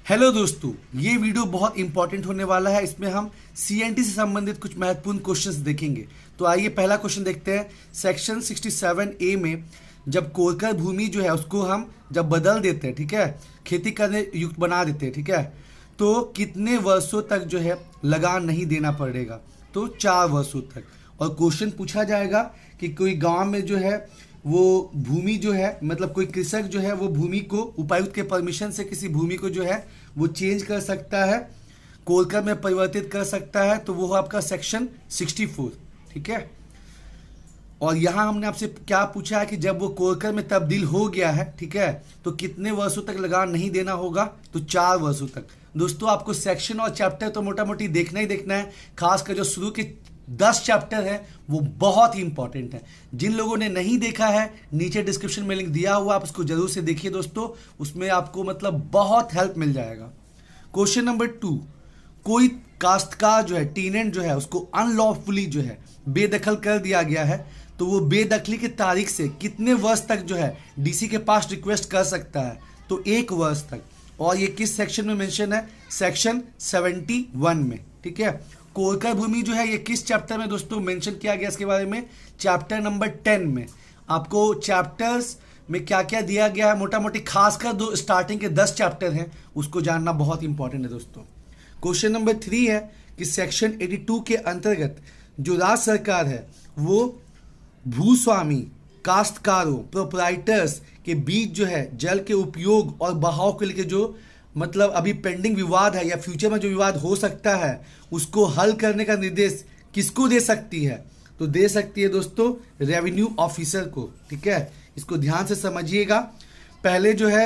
Hello दोस्तों, ये video बहुत इंपॉर्टेंट होने वाला है। इसमें हम सीएनटी से संबंधित कुछ महत्वपूर्ण क्वेश्चंस देखेंगे। तो आइए पहला क्वेश्चन देखते हैं। सेक्शन 67A में जब कोरकर भूमि जो है उसको हम जब बदल देते हैं, ठीक है, खेती करने युक्त बना देते हैं, ठीक है, तो कितने वर्षों तक जो है लगान नहीं देना पड़ेगा? तो 4 वर्षों तक। और क्वेश्चन पूछा जाएगा कि कोई गांव में जो है वो भूमि जो है, मतलब कोई कृषक जो है वो भूमि को उपायुक्त के परमिशन से किसी भूमि को जो है वो चेंज कर सकता है, कोरकर में परिवर्तित कर सकता है। तो वो आपका सेक्शन 64, ठीक है। और यहाँ हमने आपसे क्या पूछा है कि जब वो कोरकर में तब्दील हो गया है, ठीक है, तो कितने वर्षों तक लगान नहीं देना होगा? तो 4 वर्षों तक। दोस्तों आपको सेक्शन और चैप्टर तो मोटा मोटी देखना ही देखना है। खासकर जो शुरू के 10 चैप्टर है वो बहुत ही इंपॉर्टेंट है। जिन लोगों ने नहीं देखा है, नीचे डिस्क्रिप्शन में लिंक दिया हुआ, आप उसको जरूर से देखिए दोस्तों, उसमें आपको मतलब बहुत हेल्प मिल जाएगा। क्वेश्चन नंबर 2, कोई काश्तकार जो है, टीनेंट जो है, उसको अनलॉफुली जो है बेदखल कर दिया गया है, तो वो बेदखली की तारीख से कितने वर्ष तक जो है डीसी के पास रिक्वेस्ट कर सकता है? तो 1 वर्ष तक। और ये किस सेक्शन में मेंशन है? सेक्शन 71 में, ठीक है। कोरकर भूमि जो है ये किस चैप्टर में दोस्तों मेंशन किया गया इसके बारे में? चैप्टर नंबर 10 में। आपको चैप्टर्स में क्या क्या दिया गया है, मोटा मोटी खासकर दो स्टार्टिंग के 10 चैप्टर हैं, उसको जानना बहुत इंपॉर्टेंट है दोस्तों। क्वेश्चन नंबर 3 है कि सेक्शन 82 के अंतर्गत जो राज्य सरकार है वो भूस्वामी, काश्तकारों, प्रोप्राइटर्स के बीच जो है जल के उपयोग और बहाव के लिए जो मतलब अभी पेंडिंग विवाद है या फ्यूचर में जो विवाद हो सकता है उसको हल करने का निर्देश किसको दे सकती है? तो दे सकती है दोस्तों रेवेन्यू ऑफिसर को, ठीक है। इसको ध्यान से समझिएगा। पहले जो है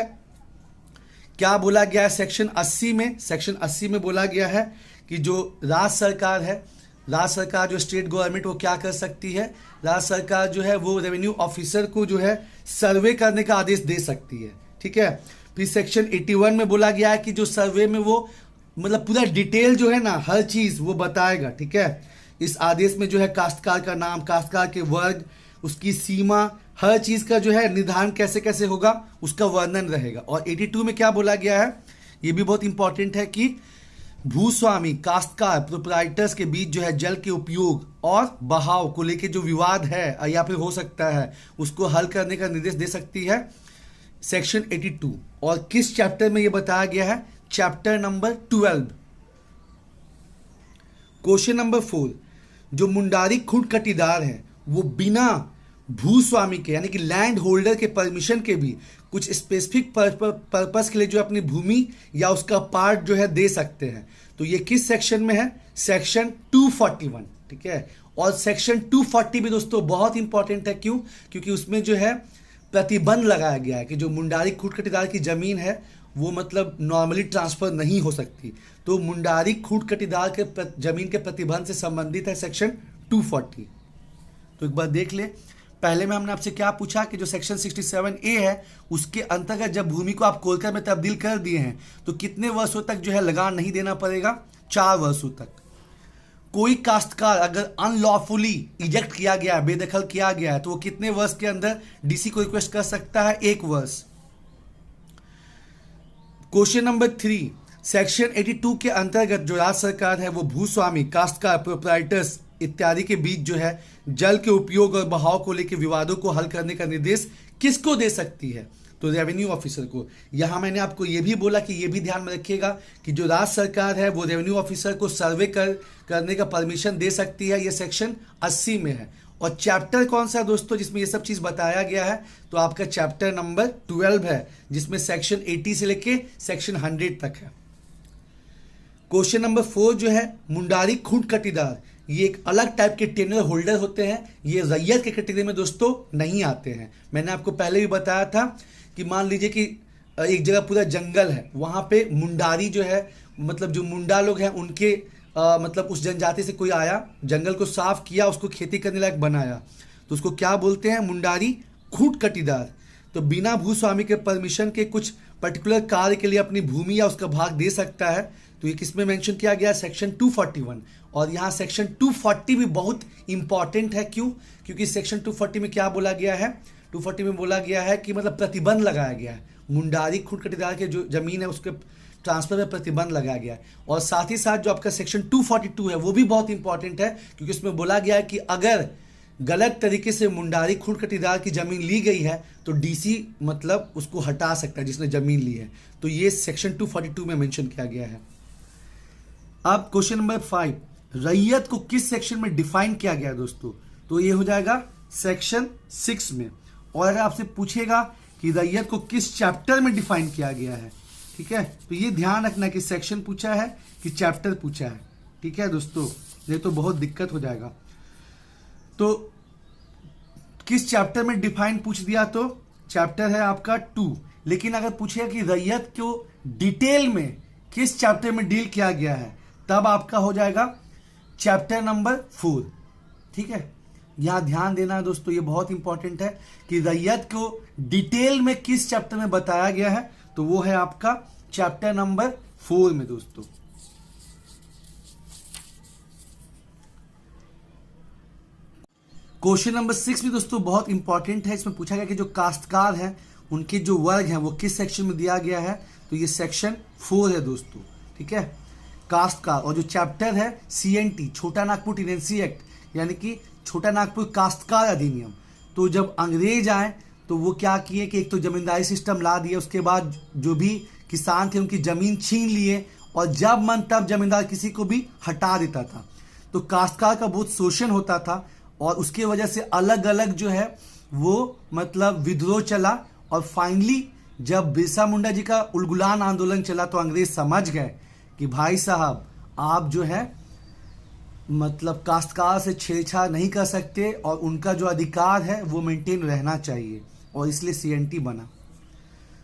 क्या बोला गया है सेक्शन 80 में? सेक्शन 80 में बोला गया है कि जो राज्य सरकार है, राज्य सरकार जो स्टेट गवर्नमेंट वो क्या कर सकती है? राज्य सरकार जो है वो रेवेन्यू ऑफिसर को जो है सर्वे करने का आदेश दे सकती है, ठीक है। फिर सेक्शन 81 में बोला गया है कि जो सर्वे में वो मतलब पूरा डिटेल जो है ना, हर चीज वो बताएगा, ठीक है। इस आदेश में जो है काश्तकार का नाम, काश्तकार के वर्ग, उसकी सीमा, हर चीज का जो है निर्धारण कैसे कैसे होगा उसका वर्णन रहेगा। और 82 में क्या बोला गया है, ये भी बहुत इंपॉर्टेंट है कि भूस्वामी, काश्तकार, प्रोप्राइटर्स के बीच जो है जल के उपयोग और बहाव को लेकर जो विवाद है या फिर हो सकता है उसको हल करने का निर्देश दे सकती है सेक्शन 82। और किस चैप्टर में ये बताया गया है? Chapter number 12। क्वेश्चन नंबर 4, जो मुंडारी खुद कटीदार है वो बिना भूस्वामी के यानी कि लैंड होल्डर के परमिशन के भी कुछ स्पेसिफिक पर्पस के लिए जो अपनी भूमि या उसका पार्ट जो है दे सकते हैं। तो ये किस सेक्शन में है? सेक्शन 241, ठीक है। और सेक्शन 240 भी दोस्तों बहुत इंपॉर्टेंट है। क्यों? क्योंकि उसमें जो है प्रतिबंध लगाया गया है कि जो मुंडारी खुद कटीदार की जमीन है वो मतलब नॉर्मली ट्रांसफर नहीं हो सकती। तो मुंडारी खुद कटीदार के जमीन के प्रतिबंध से संबंधित है सेक्शन 240। तो एक बार देख ले। पहले में हमने आपसे क्या पूछा कि जो सेक्शन 67A है उसके अंतर्गत जब भूमि को आप कोरकर में तब्दील कर दिए हैं तो कितने वर्षों तक जो है लगान नहीं देना पड़ेगा? 4 वर्षों तक। कोई काश्तकार अगर अनलॉफुली इजेक्ट किया गया है, बेदखल किया गया है, तो वो कितने वर्ष के अंदर डीसी को रिक्वेस्ट कर सकता है? 1 वर्ष। क्वेश्चन नंबर 3, सेक्शन 82 के अंतर्गत जो राज्य सरकार है वो भूस्वामी, काश्तकार, प्रोप्राइटर्स इत्यादि के बीच जो है जल के उपयोग और बहाव को लेकर विवादों को हल करने का निर्देश किसको दे सकती है? तो रेवेन्यू ऑफिसर को। यहां मैंने आपको यह भी बोला कि यह भी ध्यान में रखिएगा कि जो राज्य सरकार है वो रेवेन्यू ऑफिसर को सर्वे करने का परमिशन दे सकती है। यह सेक्शन 80 में है। और चैप्टर कौन सा है दोस्तों जिसमें ये सब चीज बताया गया है? तो आपका चैप्टर नंबर 12 है जिसमें सेक्शन 80 से लेके सेक्शन 100 तक है। क्वेश्चन नंबर 4 जो है मुंडारी खुद कटीदार, ये एक अलग टाइप के टेन्योर होल्डर होते हैं। ये रैयत के कैटेगरी में दोस्तों नहीं आते हैं। मैंने आपको पहले भी बताया था कि मान लीजिए कि एक जगह पूरा जंगल है, वहां पे मुंडारी जो है मतलब जो मुंडा लोग हैं उनके मतलब उस जनजाति से कोई आया, जंगल को साफ किया, उसको खेती करने लायक बनाया, तो उसको क्या बोलते हैं? मुंडारी खुद कटीदार। तो बिना भूस्वामी के परमिशन के कुछ पर्टिकुलर कार्य के लिए अपनी भूमि या उसका भाग दे सकता है। तो ये किसमें मेंशन किया गया? सेक्शन 241। और यहाँ सेक्शन 240 भी बहुत इंपॉर्टेंट है। क्यों? क्योंकि सेक्शन 240 में क्या बोला गया है? 240 में बोला गया है कि मतलब प्रतिबंध लगाया गया है मुंडारी खूंट कटीदार के जो जमीन है उसके ट्रांसफर में प्रतिबंध लगाया गया है। और साथ ही साथ जो आपका सेक्शन 242 है वो भी बहुत इंपॉर्टेंट है, क्योंकि उसमें बोला गया है कि अगर गलत तरीके से मुंडारी खूंट कटीदार की जमीन ली गई है तो डीसी मतलब उसको हटा सकता है जिसने जमीन ली है। तो ये सेक्शन 242 में मेंशन किया गया है। अब क्वेश्चन नंबर 5, रैयत को किस सेक्शन में डिफाइन किया गया है दोस्तों? तो ये हो जाएगा सेक्शन 6 में। और अगर आपसे पूछेगा कि रैयत को किस चैप्टर में डिफाइन किया गया है, ठीक है, तो ये ध्यान रखना कि सेक्शन पूछा है कि चैप्टर पूछा है, ठीक है दोस्तों, ये तो बहुत दिक्कत हो जाएगा। तो किस चैप्टर में डिफाइन पूछ दिया तो चैप्टर है आपका 2, लेकिन अगर पूछेगा कि रैयत को डिटेल में किस चैप्टर में डील किया गया है तब आपका हो जाएगा चैप्टर नंबर 4, ठीक है। यहां ध्यान देना है दोस्तों, ये बहुत इंपॉर्टेंट है कि रैयत को डिटेल में किस चैप्टर में बताया गया है, तो वो है आपका चैप्टर नंबर 4 में दोस्तों। क्वेश्चन नंबर 6 भी दोस्तों बहुत इंपॉर्टेंट है। इसमें पूछा गया कि जो काश्तकार हैं उनके जो वर्ग हैं वो किस सेक्शन में दिया गया है, तो ये सेक्शन 4 है दोस्तों, ठीक है, काश्तकार। और जो चैप्टर है CNT, छोटा नागपुर टेनेंसी एक्ट, यानी कि छोटा नागपुर काश्तकार अधिनियम। तो जब अंग्रेज आए तो वो क्या किए कि एक तो जमींदारी सिस्टम ला दिए, उसके बाद जो भी किसान थे उनकी जमीन छीन लिए और जब मन तब जमींदार किसी को भी हटा देता था। तो काश्तकार का बहुत शोषण होता था और उसके वजह से अलग अलग जो है वो मतलब विद्रोह चला। और फाइनली जब बिरसा मुंडा जी का उलगुलान आंदोलन चला तो अंग्रेज समझ गए कि भाई साहब आप जो है मतलब काश्तकार से छेड़छाड़ नहीं कर सकते और उनका जो अधिकार है वो मेंटेन रहना चाहिए, और इसलिए CNT बना।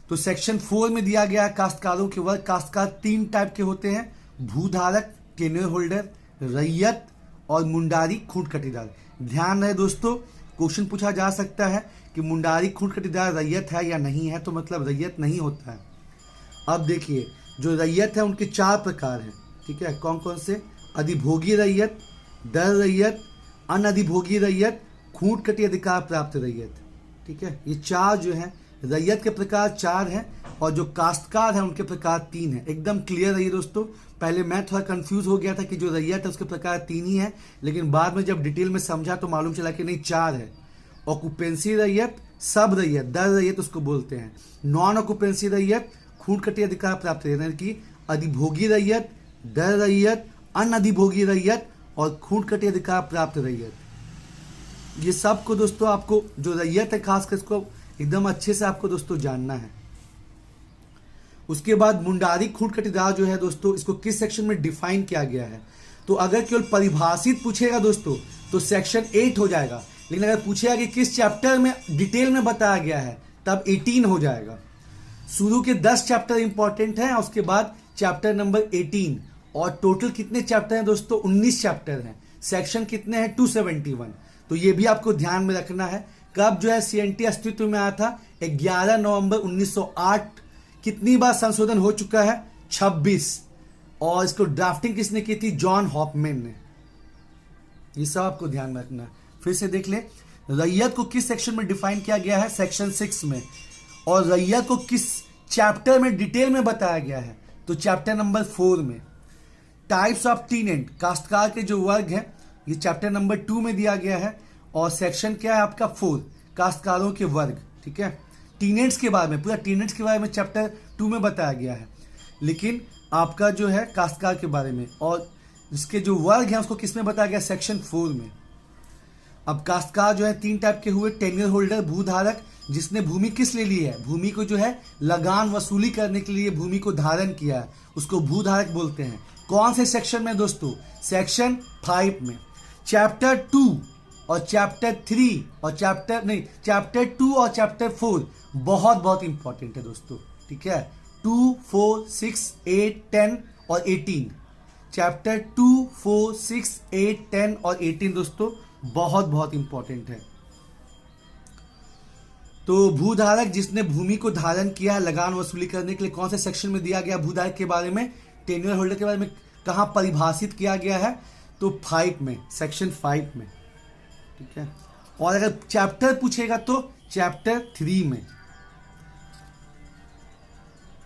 तो सेक्शन 4 में दिया गया काश्तकारों के वर्ग। काश्तकार 3 टाइप के होते हैं, भूधारक, टेन्योर होल्डर, रैयत और मुंडारी खूंट कटीदार। ध्यान रहे दोस्तों, क्वेश्चन पूछा जा सकता है कि मुंडारी खूंट कटीदार रैयत है या नहीं है, तो मतलब रैयत नहीं होता है। अब देखिए जो रैयत है उनके 4 प्रकार हैं, ठीक है, कौन कौन से? अधिभोगी रैयत, दर रैयत, अनधिभोगी रैयत, खूंट कटी अधिकार प्राप्त रैयत, ठीक है। ये 4 जो है रैयत के प्रकार 4 हैं और जो काश्तकार है उनके प्रकार 3 है। एकदम क्लियर रहिए दोस्तों, पहले मैं थोड़ा कंफ्यूज हो गया था कि जो रैयत है उसके प्रकार 3 ही है, लेकिन बाद में जब डिटेल में समझा तो मालूम चला कि नहीं 4 है। ऑक्यूपेंसी रैयत, सब रैयत, दर रैयत उसको बोलते हैं। नॉन ऑक्यूपेंसी रैयत, खूंट कटी अधिकार प्राप्त रैयत, यानी कि अधिभोगी रैयत, दर रैयत, अनधिभोगी रैयत और खूंट कटी अधिकार प्राप्त रैयत। ये सब को दोस्तों आपको जो रैयत है खासकर इसको एकदम अच्छे से आपको दोस्तों जानना है। उसके बाद मुंडारी खूंट कटीदार जो है दोस्तों, इसको किस सेक्शन में डिफाइन किया गया है? तो अगर केवल परिभाषित पूछेगा दोस्तों तो सेक्शन 8 हो जाएगा, लेकिन अगर पूछेगा कि किस चैप्टर में डिटेल में बताया गया है तब 18 हो जाएगा। शुरू के 10 चैप्टर इंपॉर्टेंट हैं, उसके बाद चैप्टर नंबर 18। और टोटल कितने चैप्टर हैं दोस्तों? 19 चैप्टर हैं। सेक्शन कितने हैं? 271। तो ये भी आपको ध्यान में रखना है। कब जो है CNT अस्तित्व में आया था? 11 नवंबर 1908। कितनी बार संशोधन हो चुका है? 26। और इसको ड्राफ्टिंग किसने की थी? जॉन हॉफमैन ने। ये सब आपको ध्यान में रखना है। फिर से देख ले, रैयत को किस सेक्शन में डिफाइन किया गया है? सेक्शन 6 में। और रैयत को किस चैप्टर में डिटेल में बताया गया है? तो चैप्टर नंबर 4 में। टाइप्स ऑफ टीनेंट, काश्तकार के जो वर्ग हैं, ये चैप्टर नंबर 2 में दिया गया है। और सेक्शन क्या है आपका? 4, काश्तकारों के वर्ग, ठीक है। टीनेंट्स के बारे में, पूरा टीनेंट्स के बारे में चैप्टर 2 में बताया गया है, लेकिन आपका जो है काश्तकार के बारे में और इसके जो वर्ग हैं उसको किसमें बताया गया? सेक्शन 4 में। अब काश्तकार जो है 3 टाइप के हुए, टेन्योर होल्डर, भूधारक, जिसने भूमि किस लिए ली है? भूमि को जो है लगान वसूली करने के लिए भूमि को धारण किया है, उसको भूधारक बोलते हैं। कौन से सेक्शन में दोस्तों? सेक्शन 5 में। चैप्टर 2 और चैप्टर 3 और चैप्टर 2 और चैप्टर 4 बहुत बहुत इंपॉर्टेंट है दोस्तों, ठीक है। 2, 4, 6, 8, 10 और 18। चैप्टर 2, 4, 6, 8, 10 और 18 दोस्तों बहुत बहुत इंपॉर्टेंट है। तो भूधारक, जिसने भूमि को धारण किया है लगान वसूली करने के लिए, कौन से सेक्शन में दिया गया? भूधारक के बारे में, टेन्योर होल्डर के बारे में कहां परिभाषित किया गया है? तो 5 में, सेक्शन 5 में, ठीक है। और अगर चैप्टर पूछेगा तो चैप्टर 3 में।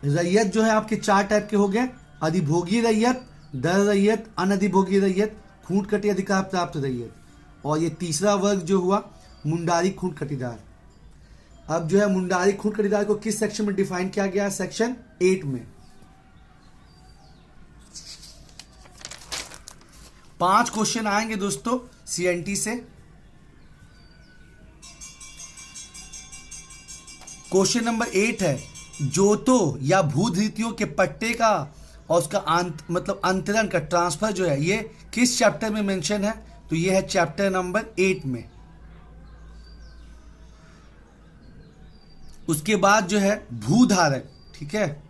रैयत जो है आपके 4 टाइप के हो गए, अधिभोगी रैयत, दर रैयत, अनधिभोगी रैयत, खूंट कटी अधिकार प्राप्त रैयत, और ये तीसरा वर्ग जो हुआ मुंडारी खूंट कटीदार। अब जो है मुंडारी खूंट कटीदार को किस सेक्शन में डिफाइन किया गया है? सेक्शन 8 में। 5 क्वेश्चन आएंगे दोस्तों सीएनटी से। क्वेश्चन नंबर 8 है, जोतों या भूधृतियों के पट्टे का और उसका मतलब अंतरण का ट्रांसफर जो है ये किस चैप्टर में मेंशन है? तो ये है चैप्टर नंबर 8 में। उसके बाद जो है भूधारक, ठीक है,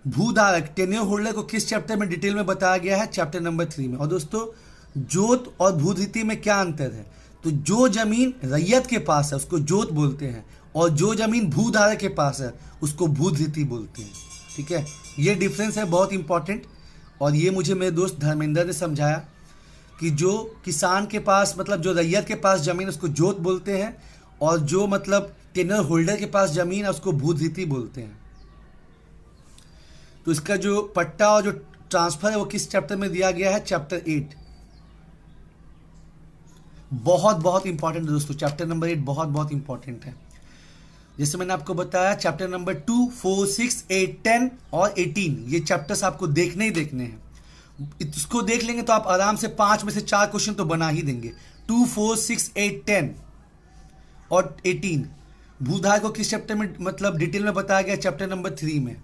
भूधारक टेन्योर होल्डर को किस चैप्टर में डिटेल में बताया गया है? चैप्टर नंबर 3 में। और दोस्तों जोत और भूधृति में क्या अंतर है? तो जो जमीन रैयत के पास है उसको जोत बोलते हैं, और जो जमीन भूधारक के पास है उसको भूधृति बोलते हैं। ठीक है, ये डिफरेंस है बहुत इंपॉर्टेंट। और ये मुझे मेरे दोस्त धर्मेंद्र ने समझाया कि जो किसान के पास मतलब जो रैयत के पास जमीन उसको जोत बोलते हैं, और जो मतलब टेन्योर होल्डर के पास जमीन है उसको भूधृति बोलते हैं। तो इसका जो पट्टा और जो ट्रांसफर है वो किस चैप्टर में दिया गया है? चैप्टर 8। बहुत बहुत इंपॉर्टेंट है दोस्तों, चैप्टर नंबर 8 बहुत बहुत इंपॉर्टेंट है। जैसे मैंने आपको बताया चैप्टर नंबर 2, 4, 6, 8, 10 और 18 ये चैप्टर्स आपको देखने ही देखने हैं। इसको देख लेंगे तो आप आराम से 5 में से 4 क्वेश्चन तो बना ही देंगे। 2, 4, 6, 8, 10 और 18 भूधारक को किस चैप्टर में मतलब डिटेल में बताया गया? चैप्टर नंबर 3 में।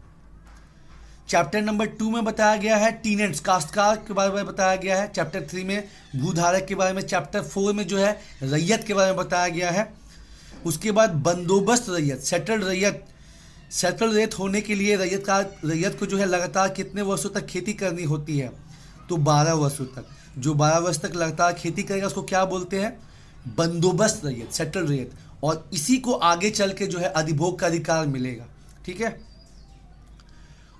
चैप्टर नंबर 2 में बताया गया है टीनेंट्स काश्तकार के बारे में बताया गया है। चैप्टर 3 में भूधारक के बारे में, चैप्टर 4 में जो है रैयत के बारे में बताया गया है। उसके बाद बंदोबस्त रैयत, सेटल्ड रैयत, सेटल्ड रैयत होने के लिए रैयत को जो है लगातार कितने वर्षों तक खेती करनी होती है? तो 12 वर्षों तक। जो 12 वर्ष तक लगातार खेती करेगा उसको क्या बोलते हैं? बंदोबस्त रैयत, सेटल्ड रैयत। और इसी को आगे चल के जो है अधिभोग का अधिकार मिलेगा। ठीक है,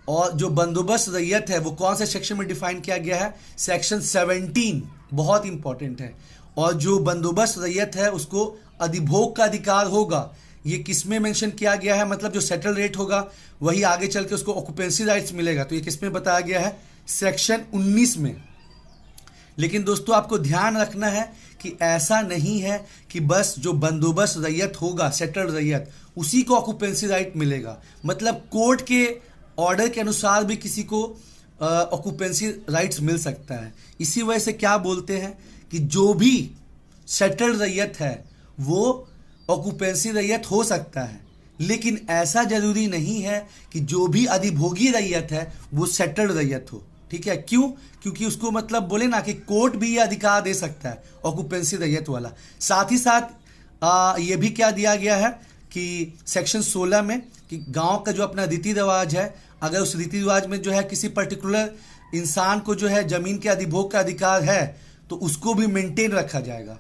और जो बंदोबस्त रैयत है वो कौन से सेक्शन में डिफाइन किया गया है? सेक्शन 17, बहुत इंपॉर्टेंट है। और जो बंदोबस्त रैयत है उसको अधिभोग का अधिकार होगा, ये किस में मेंशन किया गया है? मतलब जो सेटल रेट होगा वही आगे चल के उसको ऑक्यूपेंसी राइट्स मिलेगा। तो ये किस में बताया गया है? सेक्शन 19 में। लेकिन दोस्तों आपको ध्यान रखना है कि ऐसा नहीं है कि बस जो बंदोबस्त रैयत होगा, सेटल्ड रैयत, उसी को ऑक्यूपेंसी राइट मिलेगा। मतलब कोर्ट के ऑर्डर के अनुसार भी किसी को ऑक्यूपेंसी राइट्स मिल सकता है। इसी वजह से क्या बोलते हैं कि जो भी सेटल्ड रैयत है वो ऑक्यूपेंसी रैयत हो सकता है, लेकिन ऐसा जरूरी नहीं है कि जो भी अधिभोगी रैयत है वो सेटल्ड रैयत हो। ठीक है, क्यों? क्योंकि उसको मतलब बोले ना कि कोर्ट भी ये अधिकार दे सकता है ऑक्यूपेंसी रैयत वाला। साथ ही साथ ये भी क्या दिया गया है कि सेक्शन 16 में कि गांव का जो अपना रीति रिवाज है, अगर उस रीति रिवाज में जो है किसी पर्टिकुलर इंसान को जो है जमीन के अधिभोग का अधिकार है तो उसको भी मेंटेन रखा जाएगा।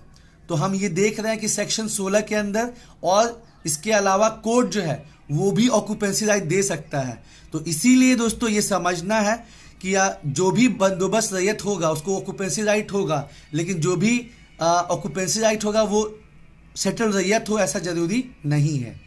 तो हम ये देख रहे हैं कि सेक्शन 16 के अंदर और इसके अलावा कोर्ट जो है वो भी ऑक्यूपेंसी राइट दे सकता है। तो इसीलिए दोस्तों ये समझना है कि जो भी बंदोबस्त रैयत होगा उसको ऑक्यूपेंसी राइट होगा, लेकिन जो भी ऑक्यूपेंसी राइट होगा वो सेटल्ड रैयत हो ऐसा जरूरी नहीं है।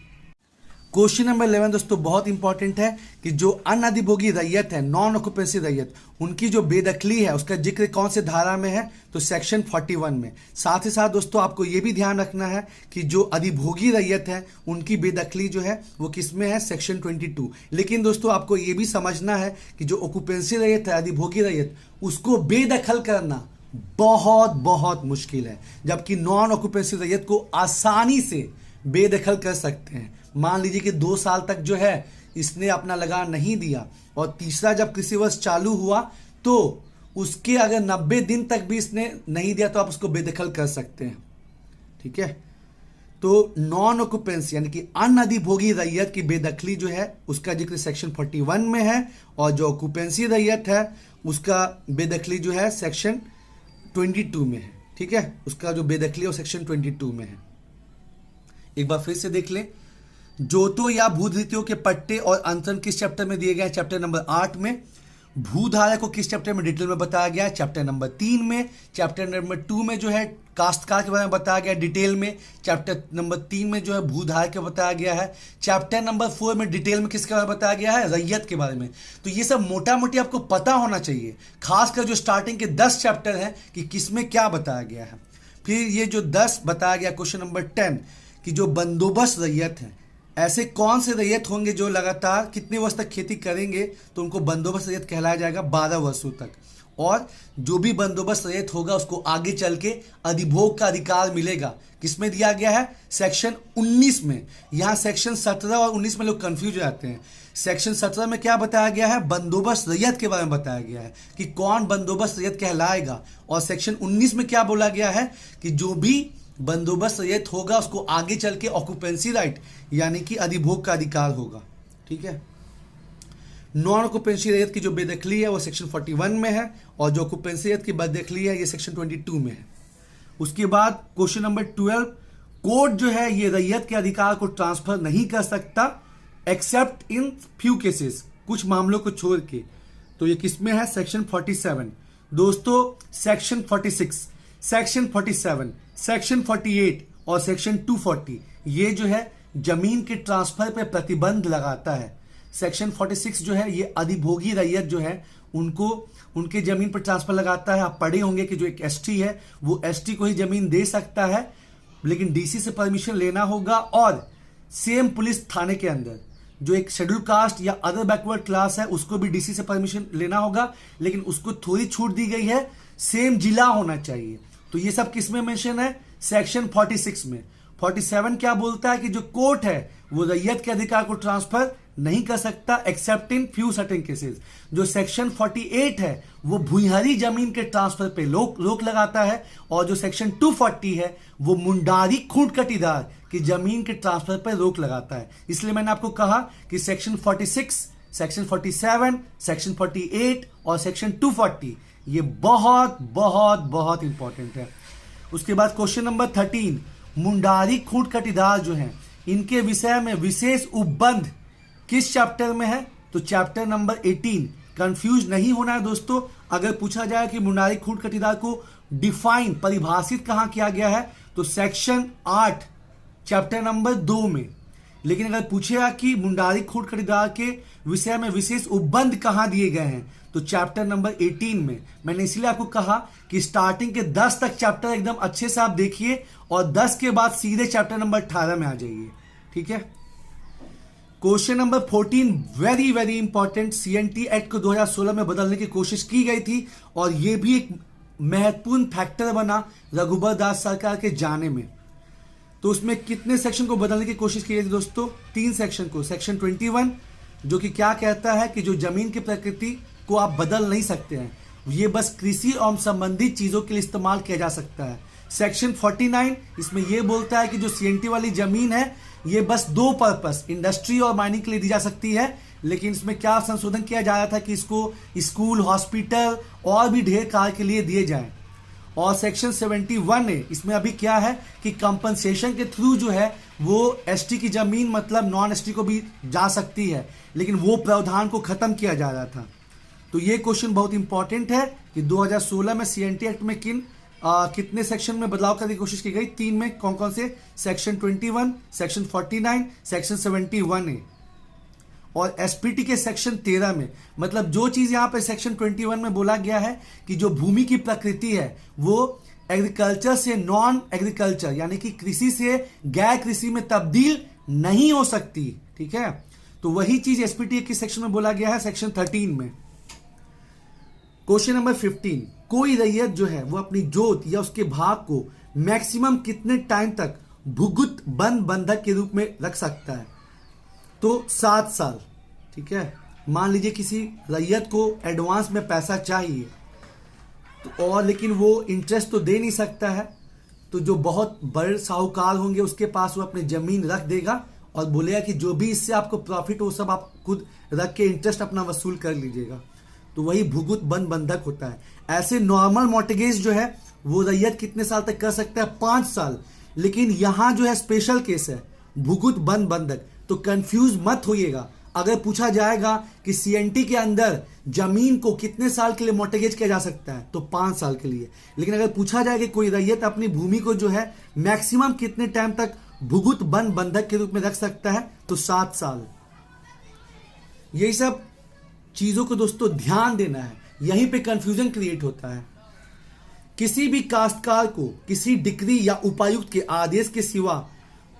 क्वेश्चन नंबर 11 दोस्तों बहुत इंपॉर्टेंट है कि जो अनअधिभोगी रैयत है, नॉन ऑक्यूपेंसी रैयत, उनकी जो बेदखली है उसका जिक्र कौन से धारा में है? तो सेक्शन 41 में। साथ ही साथ दोस्तों आपको ये भी ध्यान रखना है कि जो अधिभोगी रैयत है उनकी बेदखली जो है वो किस में है? सेक्शन 22। लेकिन दोस्तों आपको ये भी समझना है कि जो ऑक्यूपेंसी रैयत है, अधिभोगी रैयत, उसको बेदखल करना बहुत बहुत मुश्किल है, जबकि नॉन ऑक्यूपेंसी रैयत को आसानी से बेदखल कर सकते हैं। मान लीजिए कि 2 साल तक जो है इसने अपना लगान नहीं दिया और तीसरा जब कृषि वर्ष चालू हुआ तो उसके अगर 90 दिन तक भी इसने नहीं दिया तो आप उसको बेदखल कर सकते हैं। ठीक है, तो नॉन ऑक्यूपेंसी यानी कि अनअधिभोगी रैयत की बेदखली जो है उसका जिक्र सेक्शन 41 में है, और जो ऑक्यूपेंसी रैयत है उसका बेदखली जो है सेक्शन 22 में है। ठीक है, उसका जो बेदखली है सेक्शन 22 में है। एक बार फिर से देख लें, जोतों या भूधृतियों के पट्टे और अंतरण किस चैप्टर में दिए गए हैं? चैप्टर नंबर 8 में। भूधारक को किस चैप्टर में डिटेल में बताया गया है? चैप्टर नंबर 3 में। चैप्टर नंबर 2 में जो है काश्तकार के बारे में बताया गया डिटेल में। चैप्टर नंबर 3 में जो है भूधारक के बताया गया है। चैप्टर नंबर 4 में डिटेल में किसके बारे में बताया गया है? रैयत के बारे में। तो ये सब मोटा मोटी आपको पता होना चाहिए, खासकर जो स्टार्टिंग के 10 चैप्टर हैं कि किसमें क्या बताया गया है। फिर ये जो 10 बताया गया क्वेश्चन नंबर 10 कि जो बंदोबस्त रैयत है, ऐसे कौन से रैयत होंगे जो लगातार कितने वर्ष तक खेती करेंगे तो उनको बंदोबस्त रैयत कहलाया जाएगा 12 वर्षों तक। और जो भी बंदोबस्त रैयत होगा उसको आगे चल के अधिभोग का अधिकार मिलेगा। किसमें दिया गया है? सेक्शन 19 में। यहाँ सेक्शन 17 और 19 में लोग कंफ्यूज हो जाते हैं। सेक्शन 17 में क्या बताया गया है? बंदोबस्त रैयत के बारे में बताया गया है कि कौन बंदोबस्त रैयत कहलाएगा। और सेक्शन 19 में क्या बोला गया है कि जो भी बंदोबस्त रैयत होगा उसको आगे चल के ऑक्यूपेंसी राइट यानी कि अधिभोग का अधिकार होगा। ठीक है। नॉन ऑक्यूपेंसी रैयत की जो बेदखली है वो सेक्शन 41 में है और जो ऑक्यूपेंसी रैयत की बेदखली है ये सेक्शन 22 में है। उसके बाद क्वेश्चन नंबर 12, कोर्ट जो है ये रैयत के अधिकार को ट्रांसफर नहीं कर सकता एक्सेप्ट इन फ्यू केसेस, कुछ मामलों को छोड़ के। तो ये किसमें है? सेक्शन 47। दोस्तों सेक्शन 46, सेक्शन 47, सेक्शन 48 और सेक्शन 240 ये जो है जमीन के ट्रांसफर पर प्रतिबंध लगाता है। सेक्शन 46 जो है ये अधिभोगी रैयत जो है उनको उनके जमीन पर ट्रांसफर लगाता है। आप पढ़े होंगे कि जो एक एसटी है वो एसटी को ही जमीन दे सकता है, लेकिन डीसी से परमिशन लेना होगा। और सेम पुलिस थाने के अंदर जो एक शेड्यूल कास्ट या अदर बैकवर्ड क्लास है उसको भी डीसी से परमिशन लेना होगा, लेकिन उसको थोड़ी छूट दी गई है, सेम जिला होना चाहिए। तो ये सब किस में मेंशन है? सेक्शन 46 में। 47 क्या बोलता है कि जो कोर्ट है वो रैयत के अधिकार को ट्रांसफर नहीं कर सकता accept in few certain cases. जो सेक्शन 48 है वो भूइंहरी जमीन के ट्रांसफर पे रोक लगाता है और जो सेक्शन 240 है वो मुंडारी खूंट कटीदार की जमीन के ट्रांसफर पर रोक लगाता है। इसलिए मैंने आपको कहा कि सेक्शन 46, सेक्शन 47, सेक्शन 48 और सेक्शन 240 ये बहुत बहुत बहुत इंपॉर्टेंट है। उसके बाद क्वेश्चन नंबर 13, मुंडारी खूंट कटीदार जो है इनके विषय में विशेष उपबंध किस चैप्टर में है? तो चैप्टर नंबर 18। कंफ्यूज नहीं होना है दोस्तों। अगर पूछा जाए कि मुंडारी खूंट कटीदार को डिफाइन परिभाषित कहां किया गया है तो सेक्शन 8 चैप्टर नंबर 2 में। लेकिन अगर पूछेगा कि मुंडारी खूंट कटीदार के विषय में विशेष उपबंध कहां दिए गए हैं तो चैप्टर नंबर 18 में। मैंने इसलिए आपको कहा कि स्टार्टिंग के 10 तक चैप्टर एकदम अच्छे से आप देखिए और 10 के बाद सीधे चैप्टर नंबर 18 में आ जाइए। ठीक है। Question number 14 very very important. CNT act को 2016 में बदलने की कोशिश की गई थी और यह भी एक महत्वपूर्ण फैक्टर बना रघुबर दास सरकार के जाने में। तो उसमें कितने सेक्शन को बदलने की कोशिश की गई थी दोस्तों? 3 सेक्शन को। सेक्शन 21 जो कि क्या कहता है कि जो जमीन की प्रकृति को आप बदल नहीं सकते हैं, ये बस कृषि एवं संबंधित चीजों के लिए इस्तेमाल किया जा सकता है। सेक्शन 49 इसमें यह बोलता है कि जो सीएनटी वाली जमीन है ये बस 2 पर्पस इंडस्ट्री और माइनिंग के लिए दी जा सकती है, लेकिन इसमें क्या संशोधन किया जा रहा था कि इसको स्कूल, हॉस्पिटल और भी ढेर कार्य के लिए दिए जाएं। और सेक्शन 71 है, इसमें अभी क्या है कि कंपनसेशन के थ्रू जो है वो एसटी की जमीन मतलब नॉन एसटी को भी जा सकती है, लेकिन वो प्रावधान को खत्म किया जा रहा था। तो ये क्वेश्चन बहुत इंपॉर्टेंट है कि 2016 में सीएनटी एक्ट में कितने सेक्शन में बदलाव करने की कोशिश की गई? 3 में। कौन कौन से? सेक्शन 21, सेक्शन 49, सेक्शन 71 है। और एसपीटी के सेक्शन 13 में। मतलब जो चीज यहां पे सेक्शन 21 में बोला गया है कि जो भूमि की प्रकृति है वो एग्रीकल्चर से नॉन एग्रीकल्चर यानी कि कृषि से गैर कृषि में तब्दील नहीं हो सकती। ठीक है। तो वही चीज एसपीटी के सेक्शन में बोला गया है सेक्शन 13 में। क्वेश्चन नंबर 15, कोई रैयत जो है वो अपनी जोत या उसके भाग को मैक्सिमम कितने टाइम तक भुगुत बंद बंधक के रूप में रख सकता है? तो 7 साल। ठीक है। मान लीजिए किसी रैयत को एडवांस में पैसा चाहिए तो और लेकिन वो इंटरेस्ट तो दे नहीं सकता है, तो जो बहुत बड़े साहूकार होंगे उसके पास वो अपनी जमीन रख देगा और बोलेगा कि जो भी इससे आपको प्रॉफिट हो सब आप खुद रख के इंटरेस्ट अपना वसूल कर लीजिएगा। तो वही भुगुत बंद बंधक होता है। ऐसे नॉर्मल मॉर्टगेज जो है वो रैयत कितने साल तक कर सकता है? 5 साल। लेकिन यहां जो है स्पेशल केस है भुगुत बंद बंधक। तो कंफ्यूज मत होइएगा। अगर पूछा जाएगा कि सीएनटी के अंदर जमीन को कितने साल के लिए मॉर्टगेज किया जा सकता है, तो 5 साल के लिए। लेकिन अगर पूछा जाए कि कोई रैयत अपनी भूमि को जो है मैक्सिमम कितने टाइम तक भुगुत बंद बंधक के रूप में रख सकता है, तो 7 साल। यही सब चीजों को दोस्तों ध्यान देना है, यहीं पे कंफ्यूजन क्रिएट होता है। किसी भी काश्तकार को किसी डिक्री या उपायुक्त के आदेश के सिवा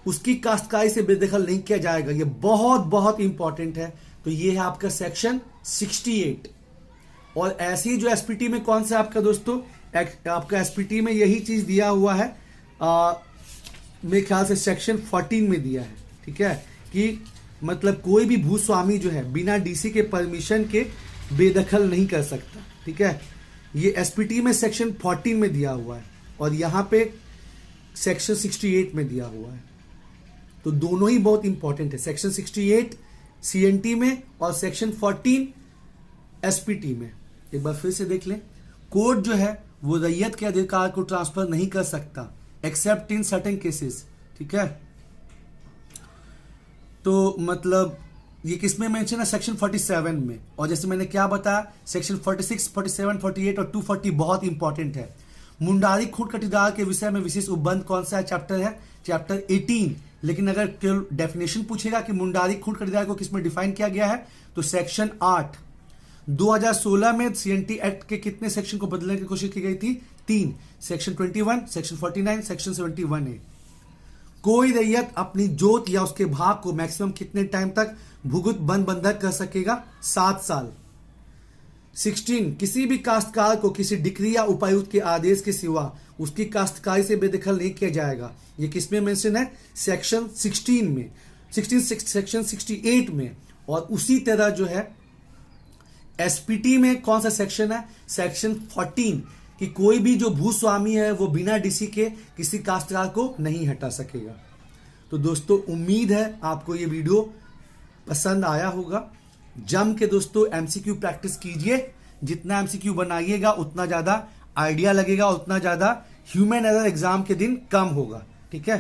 उसकी काश्तकारी से बेदखल नहीं किया जाएगा। ये बहुत बहुत इंपॉर्टेंट है। तो ये है आपका सेक्शन 68। और ऐसे ही जो एसपीटी में कौन सा आपका दोस्तों, आपका एसपीटी में यही चीज दिया हुआ है, मेरे ख्याल से सेक्शन 14 में दिया है, ठीक है, कि मतलब कोई भी भूस्वामी जो है बिना डीसी के परमिशन के बेदखल नहीं कर सकता, ठीक है। ये एसपीटी में सेक्शन 14 में दिया हुआ है और यहां पे सेक्शन 68 में दिया हुआ है। तो दोनों ही बहुत इंपॉर्टेंट है, सेक्शन 68 सीएनटी में और सेक्शन 14 एसपीटी में। एक बार फिर से देख लें, कोर्ट जो है वो रैयत के अधिकार को ट्रांसफर नहीं कर सकता एक्सेप्ट इन सर्टेन केसेस, ठीक है। तो मतलब ये किसमें मेंशन है, सेक्शन 47 में। और जैसे मैंने क्या बताया, सेक्शन 46, 47, 48 और 240 बहुत इंपॉर्टेंट है। मुंडारी खूंट कटीदार के विषय में विशेष उपबंध कौन सा चैप्टर है, चैप्टर 18। लेकिन अगर केवल डेफिनेशन पूछेगा कि मुंडारी खूंट कटीदार को किसमें डिफाइन किया गया है, तो सेक्शन 8। 2016 में सीएनटी एक्ट के कितने सेक्शन को बदलने की कोशिश की गई थी, 3, सेक्शन 21, सेक्शन 49, सेक्शन 71A। कोई रैयत अपनी जोत या उसके भाग को मैक्सिमम कितने टाइम तक भुगुत बंद बंधक कर सकेगा, 7 साल। 16, किसी भी काश्तकार को किसी डिक्री या उपायुक्त के आदेश के सिवा उसकी काश्तकारी से बेदखल नहीं किया जाएगा। ये किसमें मेंशन है, सेक्शन 16 में, सेक्शन 68 में। और उसी तरह जो है एसपीटी में कौन सा सेक्शन है, सेक्शन 14, कि कोई भी जो भूस्वामी है वो बिना डीसी के किसी काश्तकार को नहीं हटा सकेगा। तो दोस्तों उम्मीद है आपको ये वीडियो पसंद आया होगा। जम के दोस्तों एमसीक्यू प्रैक्टिस कीजिए, जितना एमसीक्यू बनाइएगा उतना ज्यादा आइडिया लगेगा, उतना ज्यादा ह्यूमन एरर एग्जाम के दिन कम होगा, ठीक है।